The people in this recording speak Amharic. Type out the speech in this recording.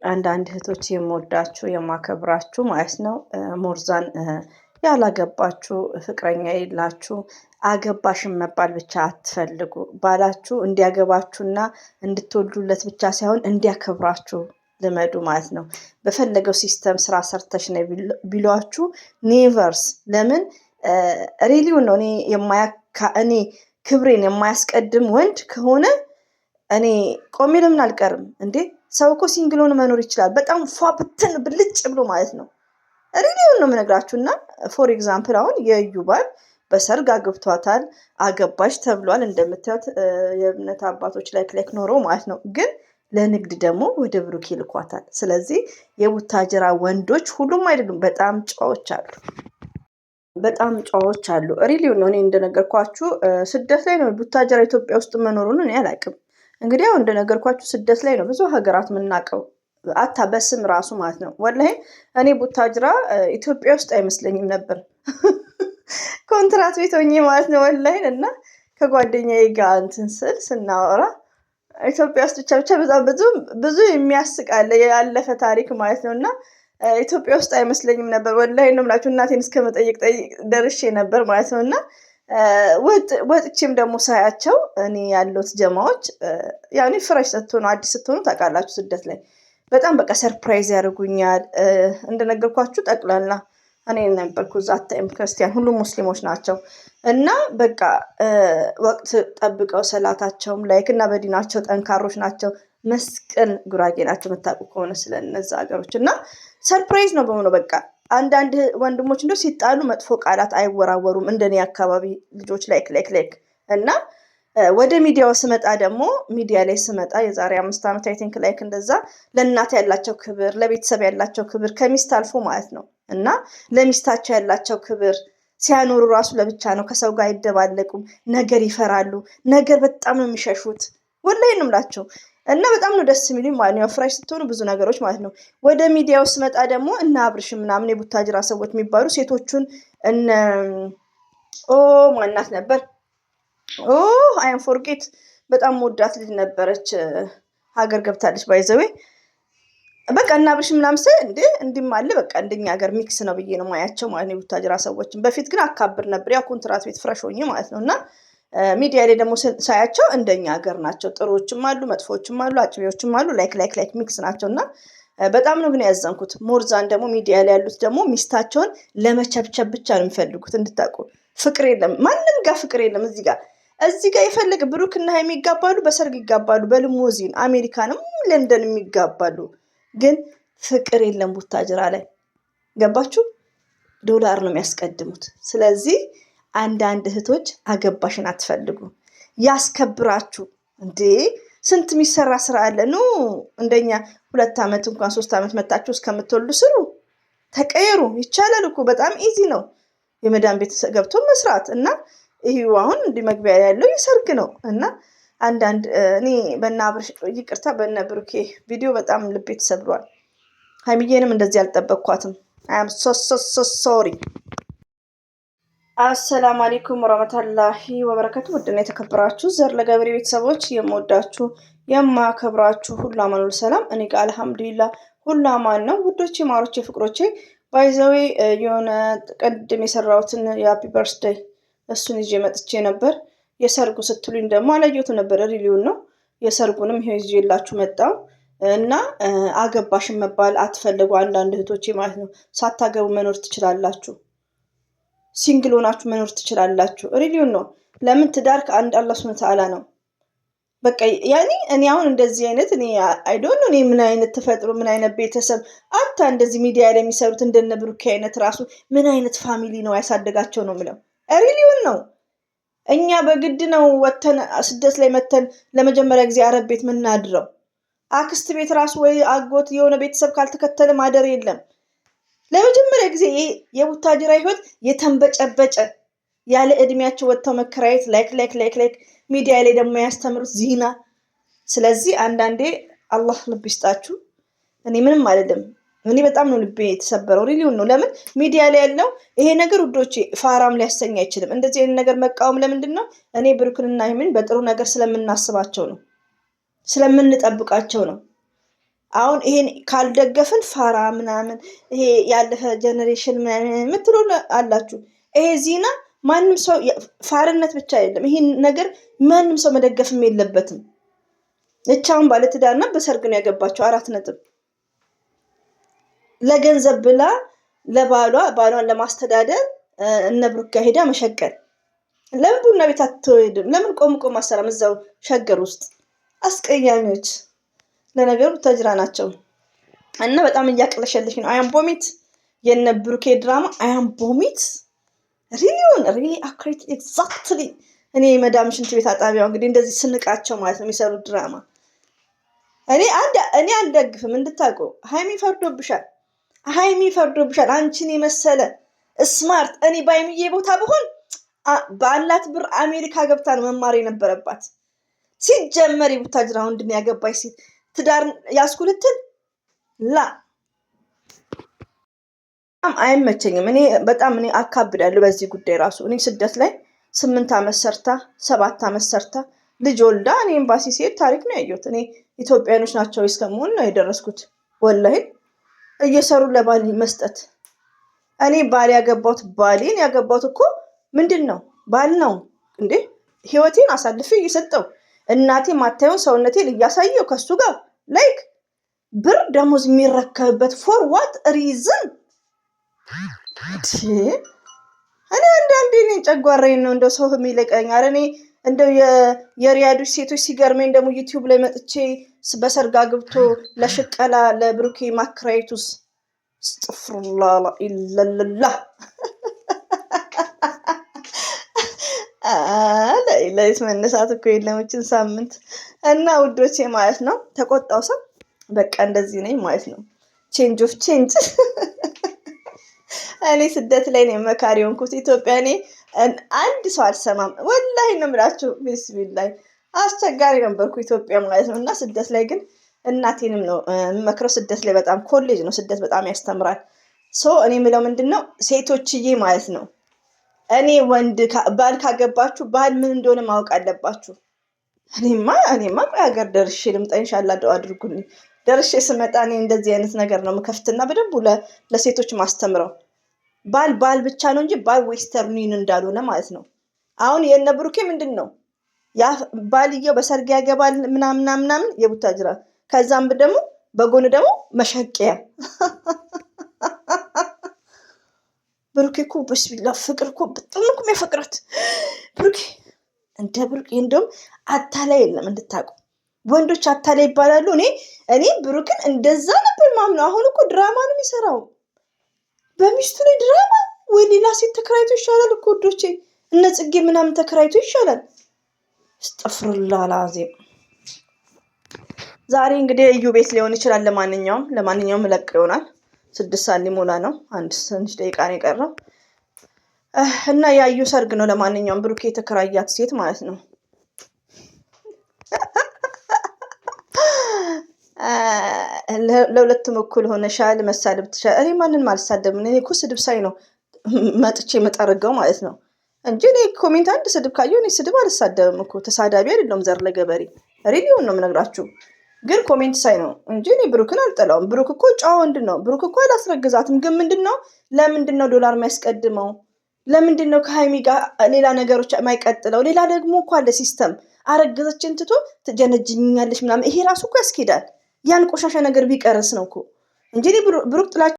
አንዳንድ እህቶች የምወዳችሁ የማከብራችሁ ማለት ነው። ሞርዛን ያላገባችሁ ፍቅረኛ የላችሁ አገባሽን መባል ብቻ አትፈልጉ። ባላችሁ እንዲያገባችሁና እንድትወልዱለት ብቻ ሳይሆን እንዲያከብራችሁ ልመዱ ማለት ነው። በፈለገው ሲስተም ስራ ሰርተሽ ነው ቢሏችሁ ኔቨርስ። ለምን ሪሊውን ነው እኔ ክብሬን የማያስቀድም ወንድ ከሆነ እኔ ቆሜ ለምን አልቀርም እንዴ? ሰው እኮ ሲንግል ሆኖ መኖር ይችላል። በጣም ፏ ብትን ብልጭ ብሎ ማለት ነው። ሪሊውን ነው የምነግራችሁ። እና ፎር ኤግዛምፕል አሁን የእዩ ባል በሰርግ አግብቷታል፣ አገባሽ ተብሏል። እንደምታዩት የእምነት አባቶች ላይክ ኖሮ ማለት ነው። ግን ለንግድ ደግሞ ወደ ብሩክ ይልኳታል። ስለዚህ የቡታጅራ ወንዶች ሁሉም አይደሉም፣ በጣም ጨዋዎች አሉ። በጣም ጨዋዎች አሉ። ሪሊውን ነው። እኔ እንደነገርኳችሁ ስደት ላይ ነው ቡታጅራ ኢትዮጵያ ውስጥ መኖሩን እኔ አላውቅም። እንግዲህ ያው እንደነገርኳችሁ ስደት ላይ ነው ብዙ ሀገራት የምናውቀው አታ በስም ራሱ ማለት ነው። ወላሂ እኔ ቡታጅራ ኢትዮጵያ ውስጥ አይመስለኝም ነበር ኮንትራት ቤት ሆኜ ማለት ነው። ወላሂ እና ከጓደኛዬ ጋር እንትን ስል ስናወራ ኢትዮጵያ ውስጥ ብቻ በጣም ብዙ የሚያስቃለ ያለፈ ታሪክ ማለት ነው። እና ኢትዮጵያ ውስጥ አይመስለኝም ነበር ወላሂ ነው የምላችሁ። እናቴን እስከ መጠየቅ ደርሼ ነበር ማለት ነው። እና ወጥቼም ደግሞ ሳያቸው እኔ ያሉት ጀማዎች ያኔ ፍሬሽ ስትሆኑ አዲስ ስትሆኑ ታውቃላችሁ ስደት ላይ በጣም በቃ ሰርፕራይዝ ያደርጉኛል። እንደነገርኳችሁ ጠቅላላ እኔ ነበርኩ እዛ ታይም ክርስቲያን፣ ሁሉም ሙስሊሞች ናቸው። እና በቃ ወቅት ጠብቀው ሰላታቸውም ላይክ እና በዲናቸው ጠንካሮች ናቸው። መስቀል ጉራጌ ናቸው የምታውቁ ከሆነ ስለነዛ ሀገሮች። እና ሰርፕራይዝ ነው በሆነው በቃ አንዳንድ ወንድሞች እንደው ሲጣሉ መጥፎ ቃላት አይወራወሩም እንደኔ አካባቢ ልጆች ላይክ እና ወደ ሚዲያው ስመጣ ደግሞ ሚዲያ ላይ ስመጣ የዛሬ 5 ዓመት አይ ቲንክ ላይክ እንደዛ ለእናት ያላቸው ክብር፣ ለቤተሰብ ያላቸው ክብር ከሚስት አልፎ ማለት ነው። እና ለሚስታቸው ያላቸው ክብር ሲያኖሩ ራሱ ለብቻ ነው፣ ከሰው ጋር አይደባለቁም። ነገር ይፈራሉ፣ ነገር በጣም ነው የሚሸሹት። ወላሂ ነው የምላቸው። እና በጣም ነው ደስ የሚሉኝ ማለት ነው። ፍራሽ ስትሆኑ ብዙ ነገሮች ማለት ነው። ወደ ሚዲያው ስመጣ ደግሞ እና አብርሽ ምናምን የቡታጅራ ሰዎች የሚባሉ ሴቶቹን እነ ማናት ነበር አይም ፎርጌት በጣም ወዳት ልጅ ነበረች፣ ሀገር ገብታለች ባይዘዌ። በቃ እና አብርሽ ምናምን ሳይ እንዲህም አለ በቃ እንደኛ ሀገር ሚክስ ነው ብዬ ነው ማያቸው ማለት ነው የቡታጅራ ሰዎችን። በፊት ግን አካብር ነበር ያው ኮንትራት ቤት ፍረሽ ሆኜ ማለት ነው። እና ሚዲያ ላይ ደግሞ ሳያቸው እንደኛ ሀገር ናቸው። ጥሩዎችም አሉ፣ መጥፎዎችም አሉ፣ አጭቤዎችም አሉ። ላይክ ሚክስ ናቸው። እና በጣም ነው ግን ያዘንኩት። ሞርዛን ደግሞ ሚዲያ ላይ ያሉት ደግሞ ሚስታቸውን ለመቸብቸብ ብቻ ነው የሚፈልጉት። እንድታውቁ ፍቅር የለም፣ ማንም ጋር ፍቅር የለም። እዚህ ጋር የፈለገ ብሩክና ሀይሚ ይጋባሉ፣ በሰርግ ይጋባሉ፣ በልሞዚን አሜሪካንም ለንደን ይጋባሉ። ግን ፍቅር የለም ቡታጅራ ላይ። ገባችሁ? ዶላር ነው የሚያስቀድሙት። ስለዚህ አንዳንድ እህቶች አገባሽን አትፈልጉ፣ ያስከብራችሁ እንዴ! ስንት የሚሰራ ስራ አለ። ኖ እንደኛ 2 ዓመት እንኳን 3 ዓመት መታችሁ እስከምትወልዱ ስሩ፣ ተቀየሩ። ይቻላል እኮ በጣም ኢዚ ነው የመዳን ቤት ገብቶ መስራት። እና ይሄው አሁን እንዲህ መግቢያ ያለው የሰርግ ነው። እና አንዳንድ እኔ ይቅርታ በእነ ብሩኬ ቪዲዮ በጣም ልቤ ተሰብሯል። ሀይሚዬንም እንደዚህ አልጠበቅኳትም። አም ሶ ሶሪ። አሰላሙ አለይኩም ወራህመቱላሂ ወበረካቱ። ውድና የተከበራችሁ ዘር ለገብሬ ቤተሰቦች የምወዳችሁ የማከብራችሁ ሁሉ አማን ሁሉ ሰላም፣ እኔ ጋር አልሐምዱሊላህ ሁሉ አማን ነው። ውዶቼ ማሮቼ ፍቅሮቼ ባይዘዌ የሆነ ቀድም የሰራሁትን የሃፒ በርዝዴይ እሱን ይዤ መጥቼ ነበር። የሰርጉ ስትሉኝ ደግሞ አላየሁትም ነበር። ሪሊውን ነው የሰርጉንም ይሄ ይዤላችሁ መጣሁ። እና አገባሽን መባል አትፈልጉ አንዳንድ እህቶቼ ማለት ነው። ሳታገቡ መኖር ትችላላችሁ። ሲንግል ሆናችሁ መኖር ትችላላችሁ። ሪሊውን ነው። ለምን ትዳር ከአንድ አላህ ሱብሓነሁ ወተዓላ ነው። በቃ ያኔ እኔ አሁን እንደዚህ አይነት እኔ አይዶን ነው ምን አይነት ተፈጥሮ ምን አይነት ቤተሰብ አታ እንደዚህ ሚዲያ ላይ የሚሰሩት እንደነ ብሩኬ አይነት ራሱ ምን አይነት ፋሚሊ ነው ያሳደጋቸው ነው የምለው። ሪሊውን ነው። እኛ በግድ ነው ወተን ስደት ላይ መተን ለመጀመሪያ ጊዜ አረብ ቤት ምናድረው። አክስት ቤት ራሱ ወይ አጎት የሆነ ቤተሰብ ካልተከተለ ማደር የለም። ለመጀመሪያ ጊዜ የቡታጅራ ህይወት የተንበጨበጨ ያለ እድሜያቸው ወጥተው መከራየት ላይክ ሚዲያ ላይ ደግሞ ያስተምሩት ዚና። ስለዚህ አንዳንዴ አላህ ልብ ይስጣችሁ። እኔ ምንም አይደለም። እኔ በጣም ነው ልቤ የተሰበረው። ሪሊውን ነው። ለምን ሚዲያ ላይ ያለው ይሄ ነገር ውዶቼ ፋራም ሊያሰኝ አይችልም። እንደዚህ አይነት ነገር መቃወም ለምንድን ነው? እኔ ብሩክንና ሀይሚን በጥሩ ነገር ስለምናስባቸው ነው፣ ስለምንጠብቃቸው ነው። አሁን ይሄን ካልደገፍን ፋራ ምናምን ይሄ ያለፈ ጀኔሬሽን ምናምን የምትሉ አላችሁ። ይሄ ዜና ማንም ሰው ፋርነት ብቻ አይደለም፣ ይሄን ነገር ማንም ሰው መደገፍም የለበትም። እቻውን ባለትዳርና በሰርግ ነው ያገባቸው 4 ነጥብ ለገንዘብ ብላ ባሏን ለማስተዳደር እነ ብሩክ ጋር ሄዳ መሸቀል። ለምን ቡና ቤት አትወድም? ለምን ቆም አሰራም እዛው ሸገር ውስጥ? አስቀያሚዎች ለነገሩ ተጅራ ናቸው። እና በጣም እያቅለሸልሽ ነው። አያም ቦሚት የነ ብሩኬ ድራማ አያም ቦሚት ሪሊ አክሬት ኤግዛክትሊ። እኔ መዳም ሽንት ቤት አጣቢያው እንግዲህ እንደዚህ ስንቃቸው ማለት ነው የሚሰሩት ድራማ። እኔ አልደግፍም እንድታውቁ። ሃይሚ ፈርዶብሻል። አንቺን የመሰለ ስማርት እኔ ባይምዬ ቦታ ብሆን ባላት ብር አሜሪካ ገብታ ነው መማር የነበረባት። ሲጀመር የቡታጅራ ወንድን ያገባች ሴት ትዳር ያስኩልትን አይመቸኝም። በጣም አካብዳለሁ በዚህ ጉዳይ ራሱ። እኔ ስደት ላይ 8 ዓመት ሰርታ 7 ዓመት ሰርታ ልጅ ወልዳ እኔ ኤምባሲ ሲሄድ ታሪክ ነው ያየሁት። እኔ ኢትዮጵያኖች ናቸው እስከመሆን ነው የደረስኩት። ወላሂ እየሰሩ ለባል መስጠት። እኔ ባሌን ያገባሁት እኮ ምንድን ነው ባል ነው እንዴ? ህይወቴን አሳልፌ እየሰጠው እናቴ ማታየውን ሰውነቴን እያሳየው ከሱ ጋር ላይክ ብር ደሞዝ የሚረከብበት ፎር ዋት ሪዝን? እኔ አንዳንዴ ጨጓራዬን ነው እንደው ሰው የሚለቀኝ። አረ እኔ እንደው የሪያዶች ሴቶች ሲገርመኝ ደግሞ ዩቲዩብ ላይ መጥቼ በሰርጋ ግብቶ ለሽቀላ ለብሩኬ ማክራይቱስ አስተግፊሩላ ኢላላህ ለይስ መነሳት እኮ የለምችን ሳምንት እና ውዶቼ ማለት ነው። ተቆጣው ሰው በቃ እንደዚህ ነኝ ማለት ነው። ቼንጅ ኦፍ ቼንጅ። እኔ ስደት ላይ ነው መካሪ ሆንኩት። ኢትዮጵያ እኔ አንድ ሰው አልሰማም። ወላሂ ነው የምላችሁ። ቢስሚላህ አስቸጋሪ ነበርኩ ኢትዮጵያ ማለት ነው። እና ስደት ላይ ግን እናቴንም ነው የምመክረው። ስደት ላይ በጣም ኮሌጅ ነው ስደት፣ በጣም ያስተምራል። እኔ የምለው ምንድነው ሴቶችዬ ማለት ነው፣ እኔ ወንድ ባል ካገባችሁ ባል ምን እንደሆነ ማወቅ አለባችሁ። እኔማ ሀገር ደርሼ ልምጣ ኢንሻአላህ። ዱአ አድርጉልኝ። ደርሼ ስመጣ እኔ እንደዚህ አይነት ነገር ነው የምከፍትና በደንብ ለሴቶች ማስተምረው። ባል ብቻ ነው እንጂ ባል ዌስተርን እንዳልሆነ ማለት ነው። አሁን የነ ብሩኬ ምንድን ነው ያ ባልየው በሰርግ ያገባል ምናምን የቡታጅራ፣ ከዛም ደግሞ በጎን ደግሞ መሸቂያ። ብሩኬ እኮ በስቢላ ፍቅር እኮ በጣም እኮ የሚያፈቅራት ብሩኬ። እንደ ብሩኬ እንደውም አታላይ የለም እንድታውቁ። ወንዶች አታላይ ይባላሉ። እኔ ብሩክን እንደዛ ነበር ማምነው። አሁን እኮ ድራማ ነው የሚሰራው በሚስቱ ላይ ድራማ። ወይ ሌላ ሴት ተከራይቶ ይሻላል እኮ ወዶቼ። እነ ጽጌ ምናምን ተከራይቶ ይሻላል። አስተግፊሩላህ አልዓዚም። ዛሬ እንግዲህ እዩ ቤት ሊሆን ይችላል። ለማንኛውም ለቅ ይሆናል። 6 ሰዓት ሊሞላ ነው። አንድ ትንሽ ደቂቃ ነው የቀረው እና ያዩ ሰርግ ነው። ለማንኛውም ብሩኬ የተከራያት ሴት ማለት ነው። ለሁለቱም እኩል ሆነሻል። መሳደብ ትችላለህ። እኔ ማንንም አልሳደብም። እኔ እኮ ስድብ ሳይ ነው መጥቼ መጠረገው ማለት ነው እንጂ እኔ ኮሜንት አንድ ስድብ ካየሁ እኔ ስድብ አልሳደብም እኮ። ተሳዳቢ አይደለሁም። ዘር ለገበሬ ሬዲዮን ነው የምነግራችሁ። ግን ኮሜንት ሳይ ነው እንጂ እኔ ብሩክን አልጠላውም። ብሩክ እኮ ጨዋ ወንድ ነው። ብሩክ እኮ አላስረግዛትም። ግን ለምንድን ነው ዶላር የሚያስቀድመው? ለምንድን ነው ከሀይሚ ጋር ሌላ ነገሮች የማይቀጥለው? ሌላ ደግሞ እኮ አለ ሲስተም። አረገዘችን ትቶ ትጀነጅኛለች ምናምን። ይሄ ራሱ እኮ ያስኬዳል። ያን ቆሻሻ ነገር ቢቀርስ ነው እኮ እንጂ ብሩክ ጥላቻ